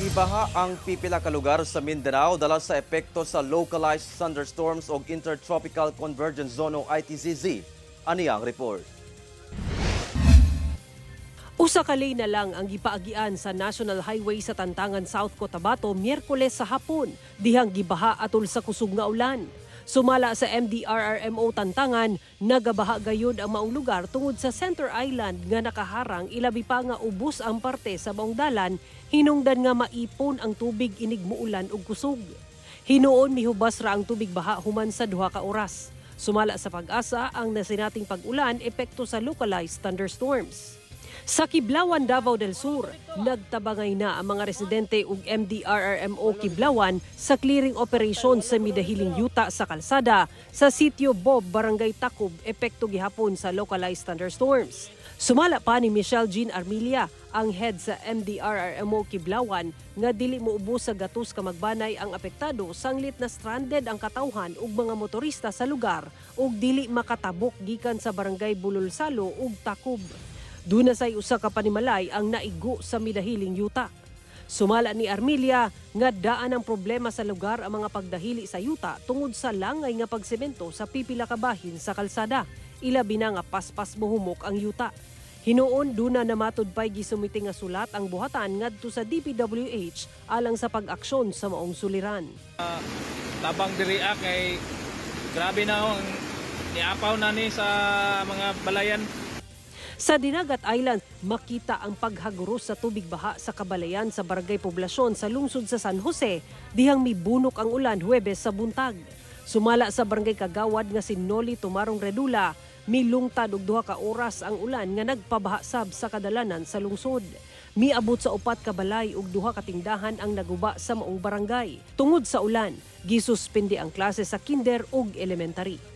Gibaha ang pipila ka lugar sa Mindanao dala sa epekto sa localized thunderstorms o Intertropical Convergence Zone o ITCZ. Ani ang report. Usa ka lane na lang ang gipaagian sa National Highway sa Tantangan, South Cotabato, Miyerkules sa hapon, dihang gibaha atol sa kusog nga ulan. Sumala sa MDRRMO Tantangan, nagabaha gayud ang maong lugar tungod sa Center Island nga nakaharang ilabi pa nga ubos ang parte sa maong dalan, hinungdan nga maipon ang tubig inig muulan ug kusog. Hinuon mihubas ra ang tubig baha human sa 2 ka oras. Sumala sa pag-asa ang nasinating pag-ulan epekto sa localized thunderstorms. Sa Kiblawan, Davao del Sur, nagtabangay na ang mga residente ug MDRRMO Kiblawan sa clearing operation sa midahiling yuta sa kalsada sa Sitio Bob, Barangay Tacob, epekto gihapon sa localized thunderstorms. Sumala pa ni Michelle Jean Armilia, ang head sa MDRRMO Kiblawan, nga dili moubos sa gatos ka magbanay ang apektado sanglit na stranded ang katawhan ug mga motorista sa lugar ug dili makatabok gikan sa Barangay Bululsalo ug Tacob. Duna say usa ka panimalay ang naigo sa midahiling yuta. Sumala ni Armilia nga daan ang problema sa lugar ang mga pagdahili sa yuta tungod sa langay nga pagsemento sa pipila ka bahin sa kalsada. Ilabi na nga paspas mohumok ang yuta. Hinuon duna na matud pay gisumiti nga sulat ang buhatan ngadto sa DPWH alang sa pag-aksyon sa maong suliran. Tabang diri kay grabe na ang niapaw na ni sa mga balayan. Sa Dinagat Island, makita ang paghaguros sa tubig baha sa kabalayan sa barangay poblasyon sa lungsod sa San Jose, dihang mibunok ang ulan Huwebes sa buntag. Sumala sa barangay Kagawad nga si Noli Tumarong Redula, milungtad og 2 ka oras ang ulan nga nagpabahasab sa kadalanan sa lungsod. Miabot sa 4 ka balay ug 2 ka tindahan ang naguba sa maong barangay. Tungod sa ulan, gisuspende ang klase sa kinder ug elementary.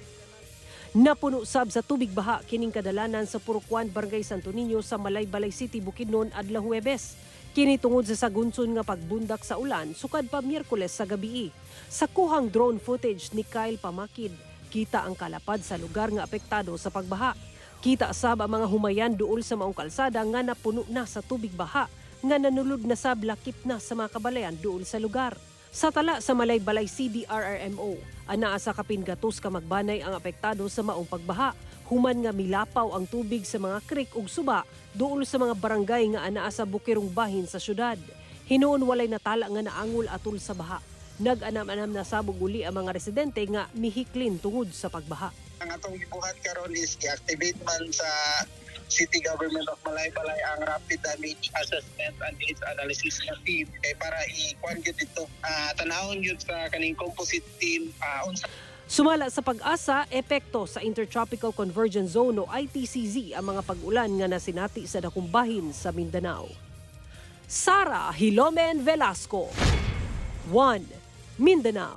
Napuno sab sa tubig baha kining kadalanan sa Purukwan, Barangay Santo Niño sa Malaybalay City, Bukidnon adlaw Huwebes. Kini tungod sa sagunson nga pagbundak sa ulan sukad pa Miyerkules sa gabii. Sa kuhang drone footage ni Kyle Pamakid, kita ang kalapad sa lugar nga apektado sa pagbaha. Kita sab ang mga humayan duol sa maong kalsada nga napuno na sa tubig baha nga nanulod na sab lakip na sa mga kabalayan duol sa lugar. Sa tala sa Malaybalay CDRRMO, anaa sa kapingatos ka magbanay ang apektado sa maong pagbaha. Human nga milapaw ang tubig sa mga creek ug suba duol sa mga barangay nga anaa sa bukirong bahin sa syudad. Hinuon walay natala nga naangol atol sa baha. Nag-anam-anam na sabog uli ang mga residente nga mihiklin tungod sa pagbaha. Ang atong gibuhat karon is i-activate man sa City Government of Malaybalay ang Rapid Damage Assessment and Needs Analysis nga team kay para i-kuan gyud dito tanawon gyud sa kaning composite team Sumala sa pag-asa, epekto sa Intertropical Convergence Zone o ITCZ ang mga pag-ulan nga nasinati sa dakong bahin sa Mindanao. Sara Hilomen Velasco, 1 Mindanao.